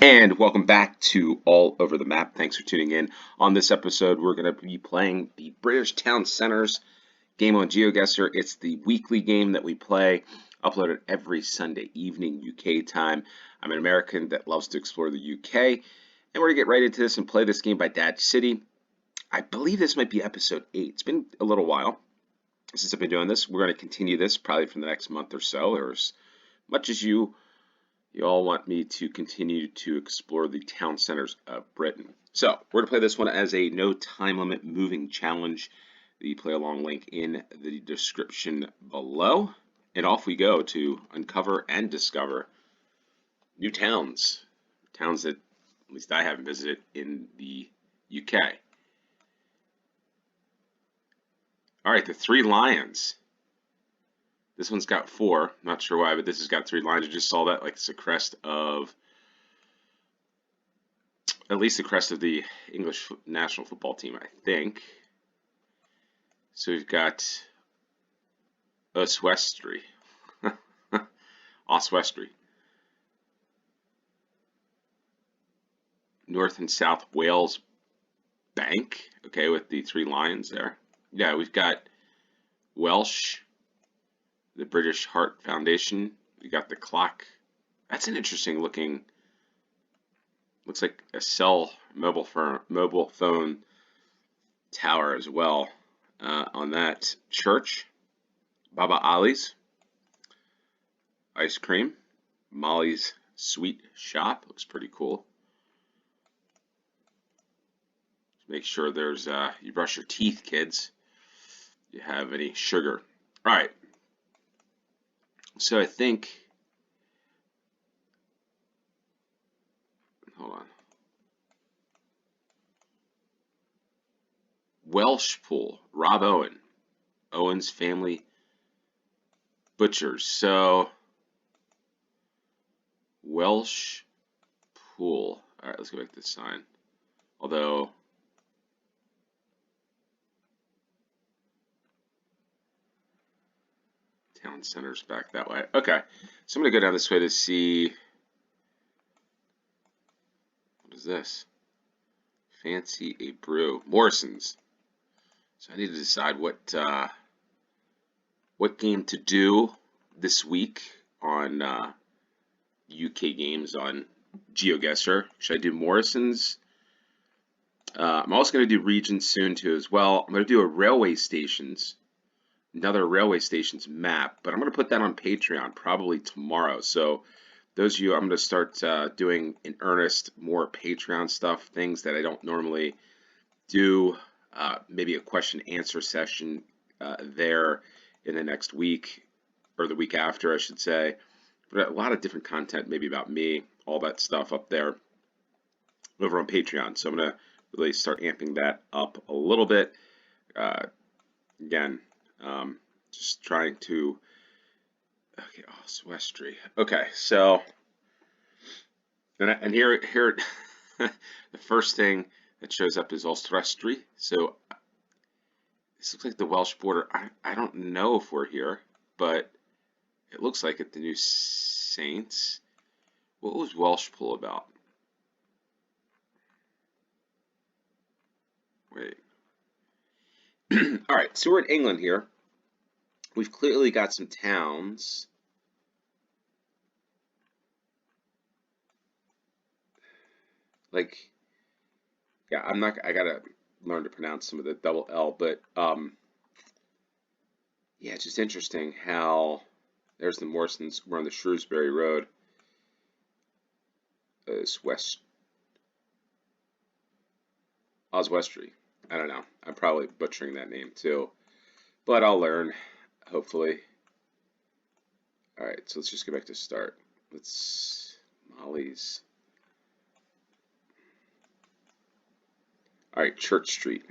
And welcome back to All Over the Map. Thanks for tuning in. On this episode, we're going to be playing the British Town Centers game on GeoGuessr. It's the weekly game that we play, uploaded every Sunday evening UK time. I'm an American that loves to explore the UK, and we're going to get right into this and play this game by Dad City. I believe this might be episode 8. It's been a little while since I've been doing this. We're going to continue this probably for the next month or so, or as much as you all want me to continue to explore the town centers of Britain. So we're going to play this one as a no time limit moving challenge. The play along link in the description below. And off we go to uncover and discover new towns. Towns that at least I haven't visited in the UK. All right, the Three Lions. This one's got 4. Not sure why, but this has got 3 lines. I just saw that like it's a crest of, at least the crest of the English national football team, I think. So we've got Oswestry. Oswestry. North and South Wales Bank. Okay, with the 3 lions there. Yeah, we've got Welsh. The British Heart Foundation. We got the clock. That's an interesting looking. Looks like a cell mobile phone tower as well. On that church, Baba Ali's ice cream, Molly's sweet shop looks pretty cool. Make sure there's you brush your teeth, kids. You have any sugar? All right. So I think, hold on. Welsh Pool, Rob Owen, Owen's Family Butchers. So Welsh Pool. All right, let's go back to the sign. Although town center's back that way. Okay, so I'm gonna go down this way to see. What is this? Fancy a brew. Morrison's. So I need to decide what game to do this week on UK games on GeoGuessr. Should I do Morrison's? I'm also going to do regions soon too as well. I'm going to do another railway stations map, but I'm going to put that on Patreon probably tomorrow. So those of you, I'm going to start doing in earnest more Patreon stuff, things that I don't normally do. Maybe a question answer session there in the next week, or the week after, I should say. But a lot of different content, maybe about me, all that stuff up there over on Patreon. So I'm going to really start amping that up a little bit. Again, just trying to. Okay, Oswestry. Okay, so and here the first thing that shows up is Oswestry. So this looks like the Welsh border. I don't know if we're here, but it looks like it. The New Saints. What was Welsh Pool about? Wait. All right, so we're in England here. We've clearly got some towns. Like, yeah, I gotta learn to pronounce some of the double L, but yeah, it's just interesting how there's the Morrisons. We're on the Shrewsbury Road. Oswestry. I don't know. I'm probably butchering that name too, but I'll learn, hopefully. All right, so let's just go back to start. Molly's. All right, Church Street.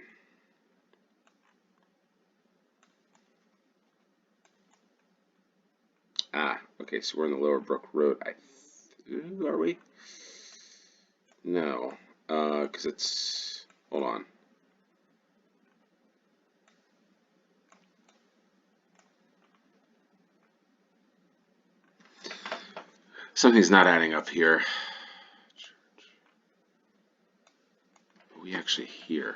Ah, okay, so we're in the Lower Brook Road. Are we? No, because it's, hold on. Something's not adding up here. we actually hear?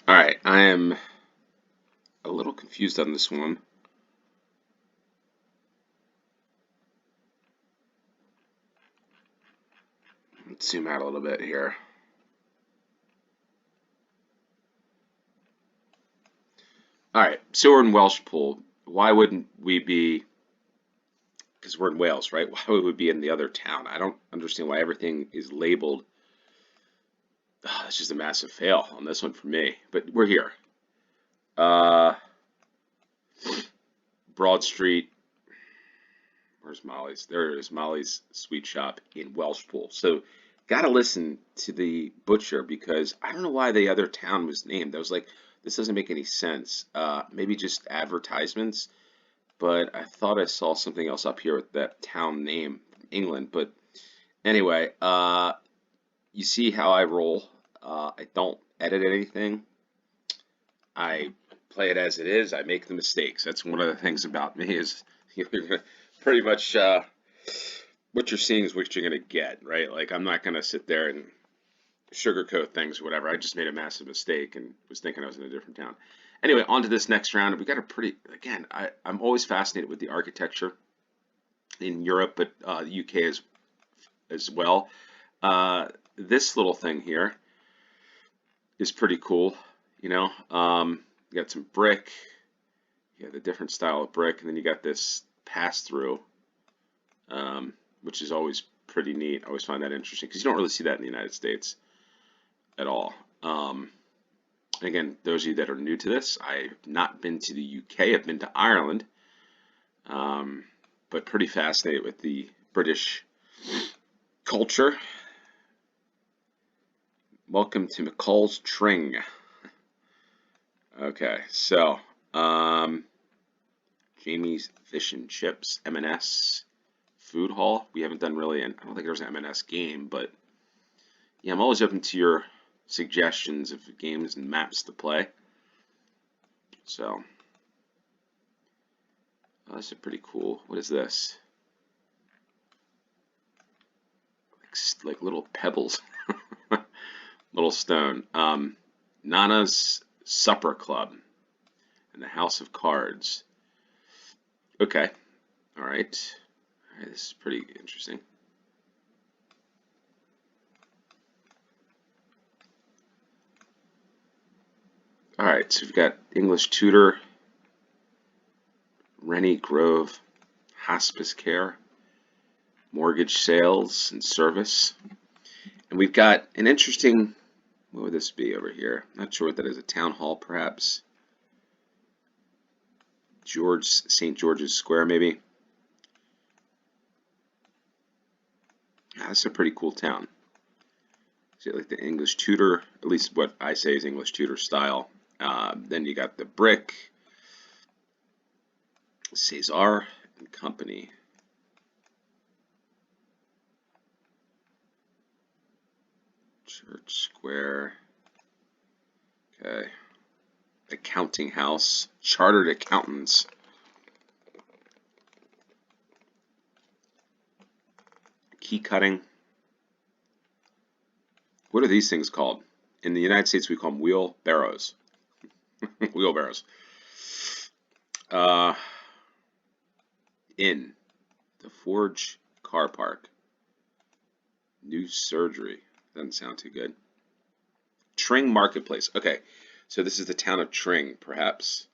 All right, I am a little confused on this one. Let's zoom out a little bit here. All right, so we're in Welsh Pool. Why wouldn't we be? Because we're in Wales, right? Why would we be in the other town? I don't understand why everything is labeled. Oh, it's just a massive fail on this one for me. But we're here. Uh, Broad Street. Where's Molly's? There it is, Molly's Sweet Shop in Welshpool. So, gotta listen to the butcher because I don't know why the other town was named. I was like, this doesn't make any sense. Maybe just advertisements, but I thought I saw something else up here with that town name, England. But anyway, you see how I roll. I don't edit anything. I play it as it is. I make the mistakes. That's one of the things about me is pretty much what you're seeing is what you're going to get, right? Like I'm not going to sit there and sugarcoat things or whatever. I just made a massive mistake and was thinking I was in a different town. Anyway, on to this next round. We got a pretty, again, I'm always fascinated with the architecture in Europe, but the UK as well. This little thing here is pretty cool, you know. You got some brick, you got a different style of brick, and then you got this pass through, which is always pretty neat. I always find that interesting because you don't really see that in the United States at all. Again, those of you that are new to this, I've not been to the UK. I've been to Ireland, but pretty fascinated with the British culture. Welcome to McCall's Tring. Okay, so Jamie's Fish and Chips, M&S Food Hall. We haven't done really, I don't think there's an M&S game, but yeah, I'm always open to your suggestions of games and maps to play. So, oh, this is pretty cool. What is this? Like little pebbles, little stone. Nana's Supper Club and the House of Cards. Okay, all right. All right, this is pretty interesting. All right, so we've got English tutor, Rennie Grove, hospice care, mortgage sales and service. And we've got an interesting, what would this be over here? Not sure what that is, a town hall perhaps. St. George's Square maybe. Yeah, that's a pretty cool town. See, like the English Tudor, at least what I say is English Tudor style. Then you got the brick, Cesar and Company. Church Square. Okay. Accounting House, Chartered Accountants. Key cutting. What are these things called? In the United States, we call them wheelbarrows. Wheelbarrows. In the Forge Car Park. New surgery. Doesn't sound too good. Tring Marketplace. Okay, so this is the town of Tring, perhaps.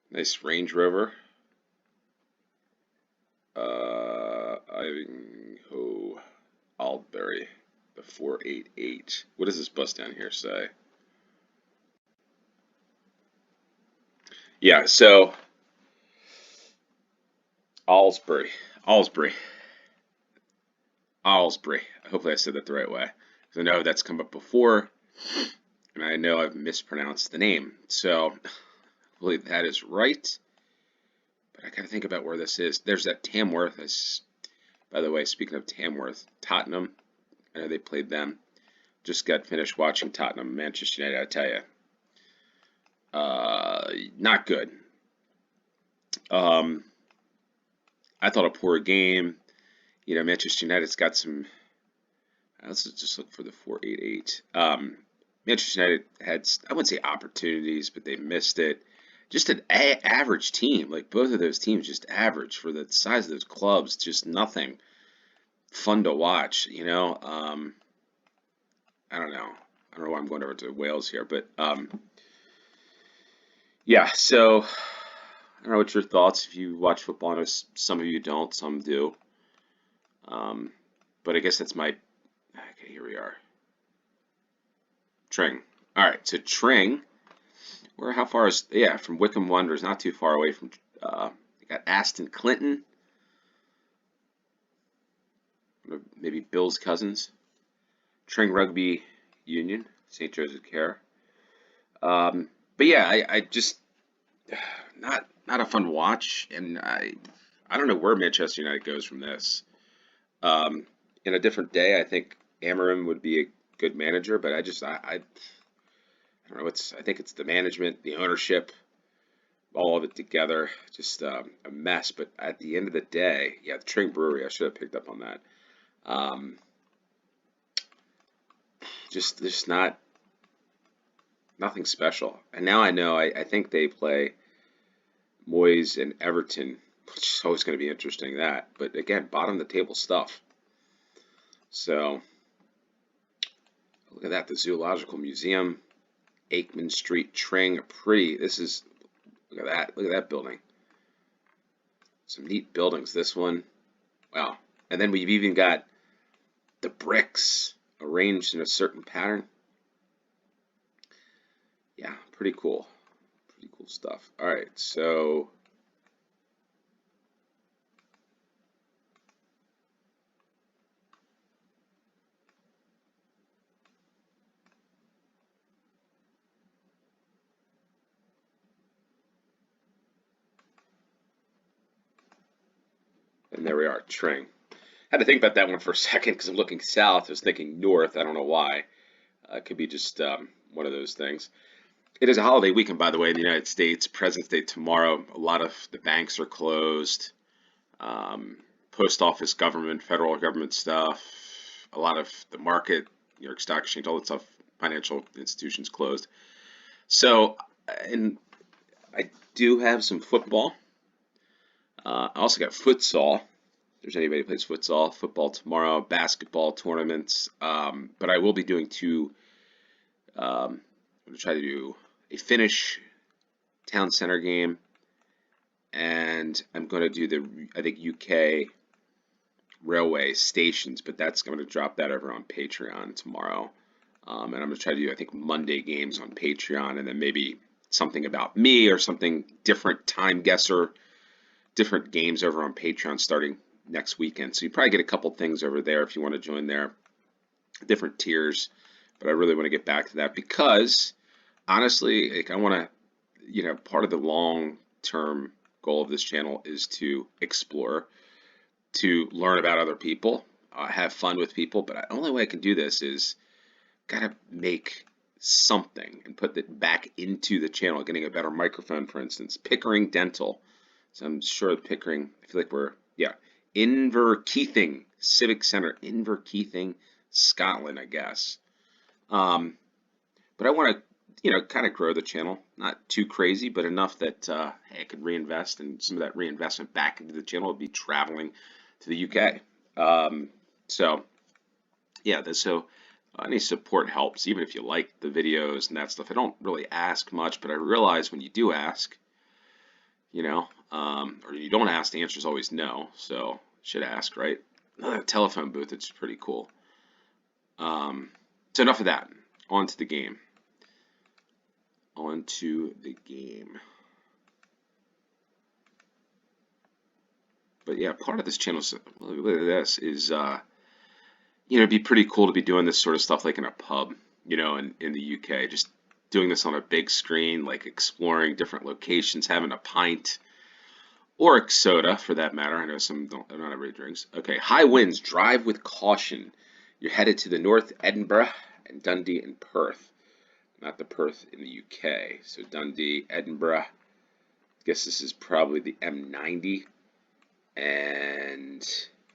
Nice Range Rover. Ivanhoe Aldbury, the 488. What does this bus down here say? Yeah, so Alsbury. Aylesbury. Hopefully I said that the right way. 'Cause I know that's come up before, and I know I've mispronounced the name. So hopefully that is right. But I gotta think about where this is. There's that Tamworth. By the way, speaking of Tamworth, Tottenham. I know they played them. Just got finished watching Tottenham, Manchester United. I tell you, not good. Um, I thought a poor game. Manchester United's got some. Let's just look for the 488. Manchester United had, I wouldn't say opportunities, but they missed it. Just an average team. Like both of those teams, just average for the size of those clubs. Just nothing fun to watch. I don't know. I don't know why I'm going over to Wales here, but yeah. So I don't know what your thoughts if you watch football. I know some of you don't, some do. But I guess that's my. Okay, here we are. Tring. All right, so Tring. How far is? Yeah, from Wycombe Wanderers, not too far away from. You got Aston Clinton. Maybe Bill's cousins. Tring Rugby Union, St. Joseph Care. But yeah, I just not a fun watch, and I don't know where Manchester United goes from this. In a different day, I think Amarim would be a good manager, but I don't know. I think it's the management, the ownership, all of it together, just a mess. But at the end of the day, yeah, the Tring Brewery, I should have picked up on that. Just nothing special. And now I know. I think they play Moyes and Everton, which is always going to be interesting. But again, bottom of the table stuff. So look at that, the Zoological Museum, Aikman Street, Tring. Look at that building. Some neat buildings. This one, wow. And then we've even got the bricks arranged in a certain pattern. Yeah, pretty cool. Pretty cool stuff. All right, so and there we are, Tring. Had to think about that one for a second because I'm looking south. I was thinking north. I don't know why. It could be just one of those things. It is a holiday weekend, by the way, in the United States. President's Day tomorrow. A lot of the banks are closed. Post office, government, federal government stuff. A lot of the market, New York Stock Exchange, all that stuff, financial institutions closed. So, and I do have some football. I also got futsal. If there's anybody who plays football tomorrow, basketball tournaments. But I will be doing two. I'm going to try to do a Finnish town center game, and I'm going to do I think UK railway stations, but that's going to drop that over on Patreon tomorrow. And I'm going to try to do, I think, Monday games on Patreon, and then maybe something about me or something different, time guesser, different games over on Patreon starting next weekend. So you probably get a couple things over there if you want to join there, different tiers. But I really want to get back to that because honestly, I want to, part of the long-term goal of this channel is to explore, to learn about other people, have fun with people. But the only way I can do this is gotta make something and put it back into the channel, getting a better microphone, for instance. Pickering Dental. So I'm sure Pickering, I feel like Inverkeithing Civic Center, Inverkeithing, Scotland, I guess. But I want to, kind of grow the channel. Not too crazy, but enough that hey, I could reinvest, and some of that reinvestment back into the channel would be traveling to the UK. So, yeah, so any support helps, even if you like the videos and that stuff. I don't really ask much, but I realize when you do ask, or you don't ask, the answer is always no. So, should ask, right? Another telephone booth, it's pretty cool. So enough of that. On to the game. But yeah, part of this channel, look at this, is It'd be pretty cool to be doing this sort of stuff like in a pub, in the UK, just doing this on a big screen, like exploring different locations, having a pint or a soda for that matter. I know some don't, not everybody drinks. Okay, high winds, drive with caution. You're headed to the north, Edinburgh and Dundee and Perth, not the Perth in the UK. So Dundee, Edinburgh. I guess this is probably the M90 and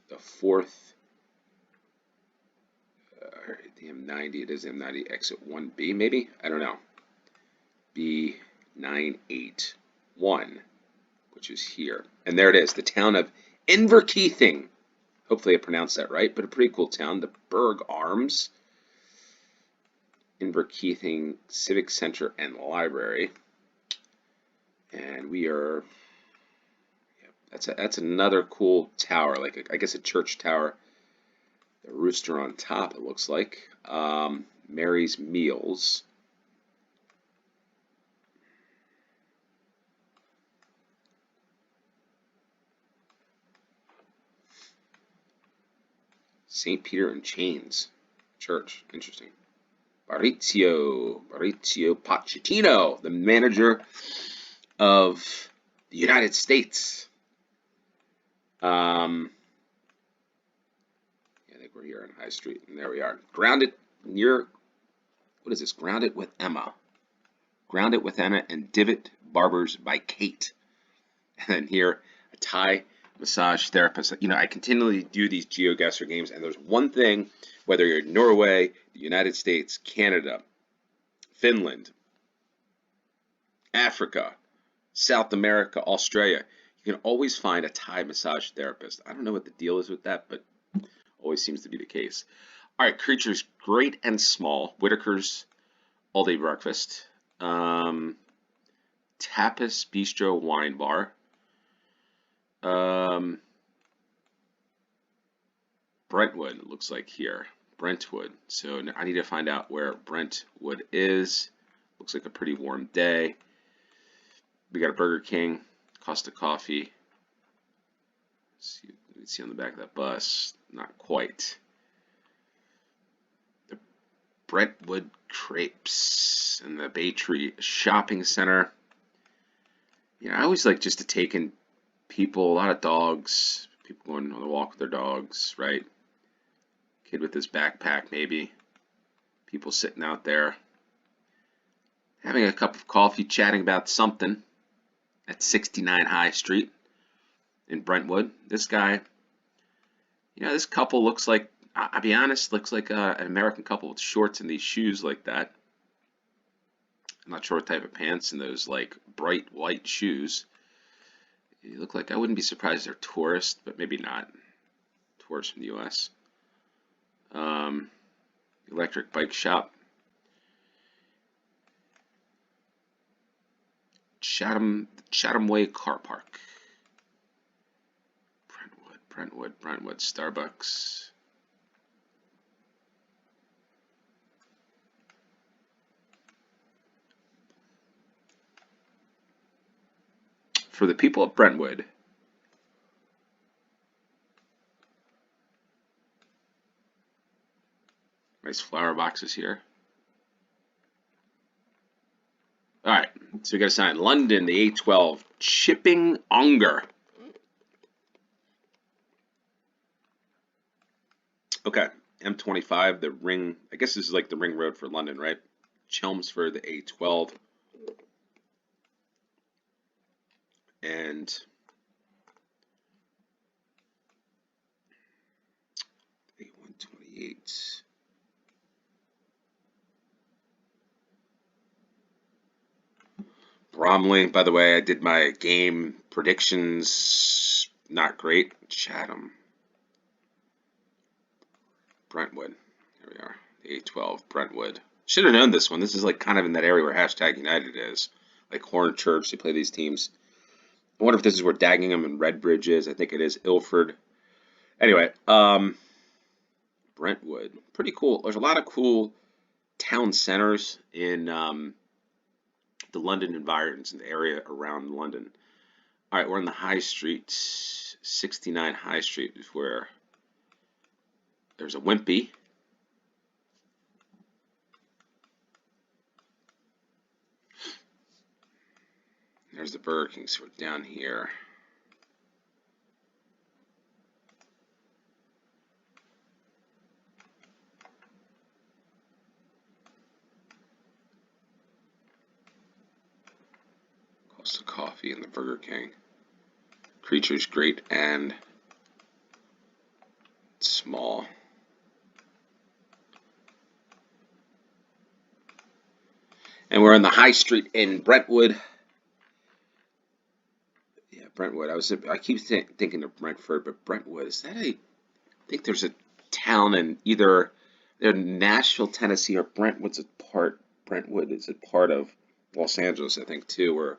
the fourth. The M90, it is M90 exit 1B maybe? I don't know. B981, which is here. And there it is, the town of Inverkeithing. Hopefully I pronounced that right, but a pretty cool town. The Berg Arms, Inverkeithing Civic Center and Library. And we are, that's another cool tower, like I guess a church tower. The rooster on top, it looks like. Mary's Meals. St. Peter and Chains Church. Interesting. Maurizio Pochettino, the manager of the United States. I think we're here on High Street, and there we are. Grounded near, what is this? Grounded with Emma. Grounded with Emma and Divot Barbers by Kate. And then here, a Thai massage therapist. I continually do these GeoGuessr games, and there's one thing, whether you're in Norway, the United States, Canada, Finland, Africa, South America, Australia, you can always find a Thai massage therapist. I don't know what the deal is with that, but always seems to be the case. All right, creatures great and small. Whitaker's all day breakfast. Tapas Bistro Wine Bar. Brentwood, it looks like here. Brentwood. So I need to find out where Brentwood is. Looks like a pretty warm day. We got a Burger King, Costa Coffee. Let's see on the back of that bus. Not quite. The Brentwood Crepes and the Bay Tree Shopping Center. I always like just to take in people, a lot of dogs, people going on a walk with their dogs, right? Kid with his backpack, maybe. People sitting out there, having a cup of coffee, chatting about something at 69 High Street in Brentwood. This guy, this couple looks like, I'll be honest, looks like an American couple with shorts and these shoes like that. I'm not sure what type of pants and those like bright white shoes. They look like, I wouldn't be surprised they're tourists, but maybe not. Tourists from the U.S. Electric bike shop. Chatham Way Car Park. Brentwood, Starbucks. For the people of Brentwood, nice flower boxes here. All right, so we got a sign. London, the A12, Chipping Ongar. Okay, M25, the ring. I guess this is like the ring road for London, right? Chelmsford, the A12. And A128. Bromley, by the way, I did my game predictions. Not great. Chatham. Brentwood. Here we are. The A12, Brentwood. Should have known this one. This is like kind of in that area where hashtag United is. Like Hornchurch, they play these teams. I wonder if this is where Dagenham and Redbridge is. I think it is Ilford. Anyway, Brentwood. Pretty cool. There's a lot of cool town centers in the London environs and the area around London. All right, we're on the High Street. 69 High Street is where There's a Wimpy. There's the Burger King, so we're down here. Costa Coffee and the Burger King. Creature's great and small. And we're on the High Street in Brentwood. Yeah, Brentwood. I keep thinking of Brentford, but Brentwood, is that I think there's a town in either Nashville, Tennessee, or Brentwood is a part of Los Angeles, I think, too, where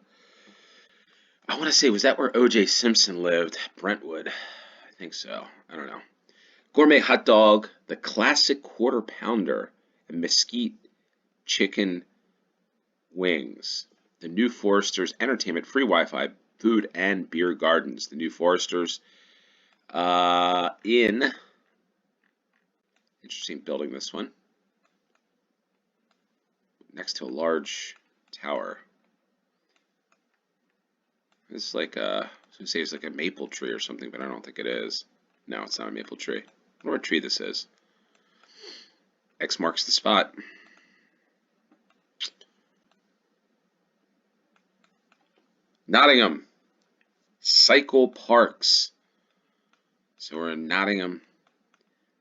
I want to say, was that where O.J. Simpson lived? Brentwood. I think so. I don't know. Gourmet hot dog, the classic quarter pounder, and mesquite chicken wings. The New Foresters Entertainment, free Wi-Fi, food, and beer gardens. The New Foresters in, interesting building, this one, next to a large tower. It's like I was going to say it's like a maple tree or something, but I don't think it is. No, it's not a maple tree. I wonder what tree this is. X marks the spot. Nottingham. Cycle Parks. So we're in Nottingham.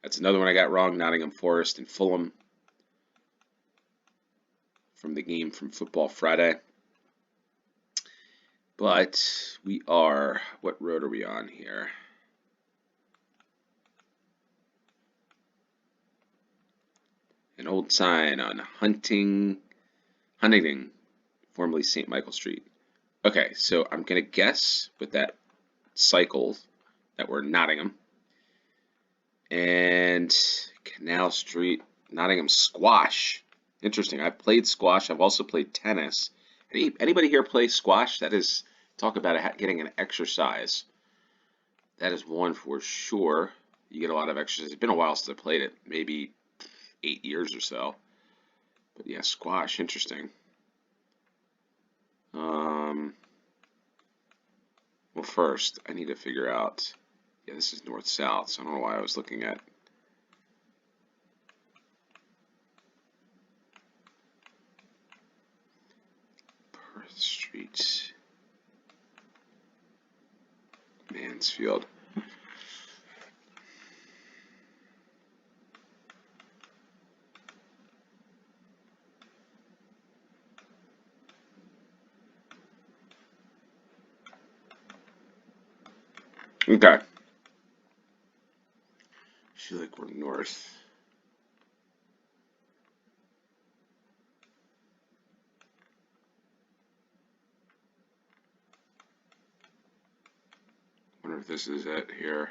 That's another one I got wrong. Nottingham Forest and Fulham. From the game from Football Friday. But we are, what road are we on here? An old sign on Huntington, formerly St. Michael Street. Okay, so I'm going to guess with that cycle that we're Nottingham. And Canal Street, Nottingham squash. Interesting. I've played squash. I've also played tennis. Anybody here play squash? That is, talk about getting an exercise. That is one for sure. You get a lot of exercise. It's been a while since I played it. Maybe 8 years or so. But yeah, squash, interesting. Well, first, I need to figure out, yeah, this is north-south, so I don't know why I was looking at Perth Street, Mansfield. Okay. I feel like we're north. Wonder if this is it here.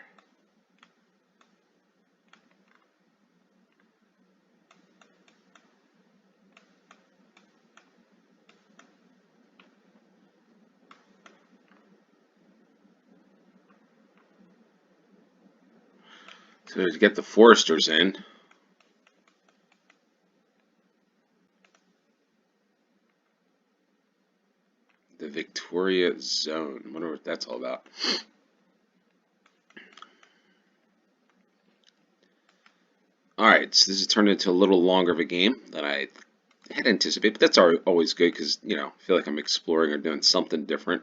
So to get the Foresters in, the Victoria Zone. I wonder what that's all about. Alright, so this has turned into a little longer of a game than I had anticipated, but that's always good because, you know, I feel like I'm exploring or doing something different.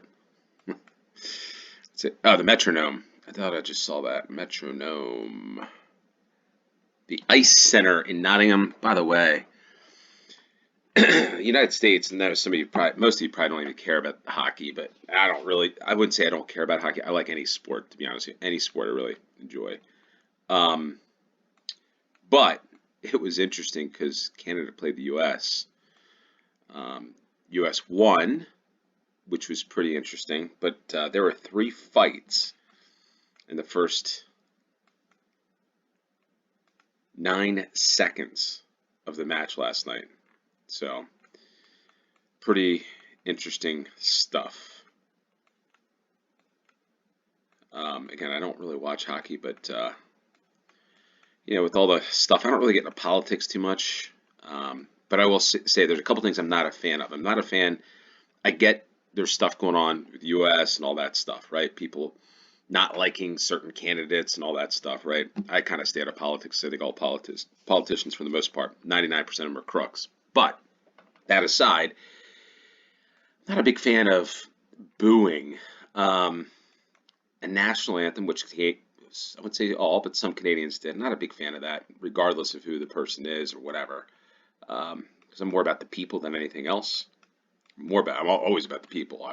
Oh, the metronome. I thought I just saw that. Metronome. The Ice Center in Nottingham. By the way, the United States, and most of you probably don't even care about hockey, but I wouldn't say I don't care about hockey. I like any sport, to be honest with you. Any sport I really enjoy. But it was interesting because Canada played the U.S. U.S. won, which was pretty interesting, but there were 3 fights in the first 9 seconds of the match last night. So, pretty interesting stuff. Again, I don't really watch hockey, but with all the stuff, I don't really get into politics too much. But I will say there's a couple things I'm not a fan of. I'm not a fan. I get there's stuff going on with the U.S. and all that stuff, right? People not liking certain candidates and all that stuff, right? I kind of stay out of politics. I think all politicians, for the most part, 99% of them are crooks. But that aside, I'm not a big fan of booing. A national anthem, which I would say all, but some Canadians did. Not a big fan of that, regardless of who the person is or whatever. Because I'm more about the people than anything else. I'm always about the people.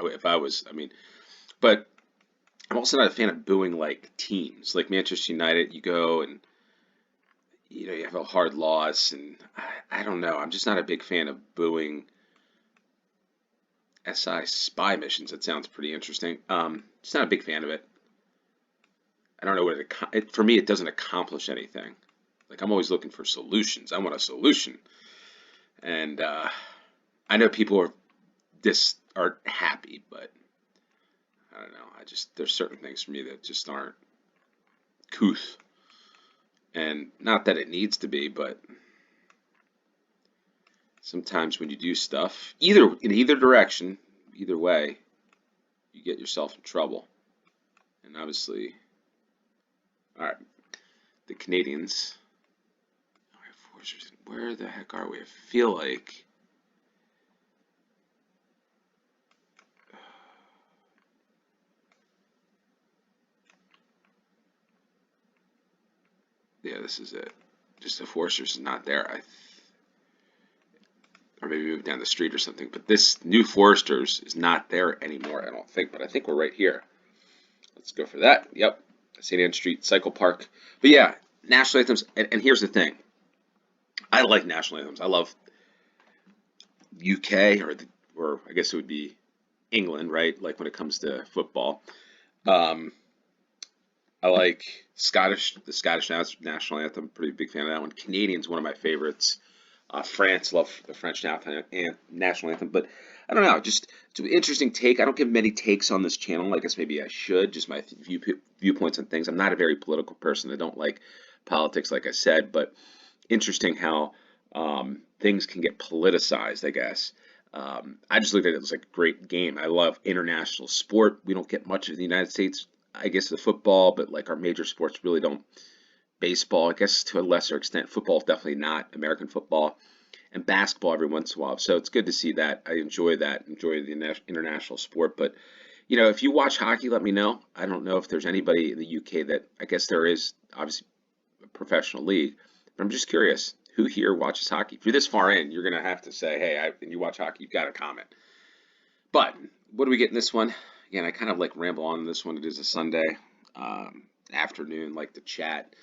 But I'm also not a fan of booing like teams, like Manchester United. You go and you have a hard loss, and I don't know. I'm just not a big fan of booing SI spy missions. That sounds pretty interesting. Just not a big fan of it. I don't know what for me. It doesn't accomplish anything. Like I'm always looking for solutions. I want a solution, and I know people aren't happy, but I don't know. There's certain things for me that just aren't couth, and not that it needs to be, but sometimes when you do stuff, in either direction, either way, you get yourself in trouble. And obviously, all right, the Canadians. Where the heck are we? I feel like. Yeah, this is it. Just the Foresters is not there. Or maybe move down the street or something. But this new Foresters is not there anymore, I don't think. But I think we're right here. Let's go for that. Yep. St. Anne Street, Cycle Park. But yeah, national anthems. And here's the thing. I like national anthems. I love UK, or I guess it would be England, right? Like when it comes to football. Um, I like the Scottish national anthem. Pretty big fan of that one. Canadian's one of my favorites. France, love the French national anthem. But I don't know, just it's an interesting take. I don't give many takes on this channel. I guess maybe I should. Just my viewpoints on things. I'm not a very political person. I don't like politics, like I said. But interesting how things can get politicized, I guess. I just looked at it as like a great game. I love international sport. We don't get much of the United States, I guess, the football, but like our major sports really don't. Baseball, I guess, to a lesser extent. Football, definitely not. American football, and basketball every once in a while. So it's good to see that. I enjoy that. Enjoy the international sport. But if you watch hockey, let me know. I don't know if there's anybody in the UK that I guess there is obviously a professional league, but I'm just curious who here watches hockey. If you're this far in, you're gonna have to say, hey, and you watch hockey, you've got to comment. But what do we get in this one? Again, I kind of like ramble on this one. It is a Sunday afternoon, like to chat.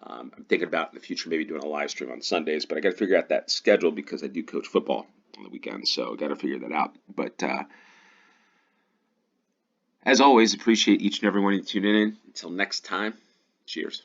I'm thinking about in the future maybe doing a live stream on Sundays, but I got to figure out that schedule because I do coach football on the weekends, so I got to figure that out. But as always, appreciate each and every one of you tuning in. Until next time, cheers.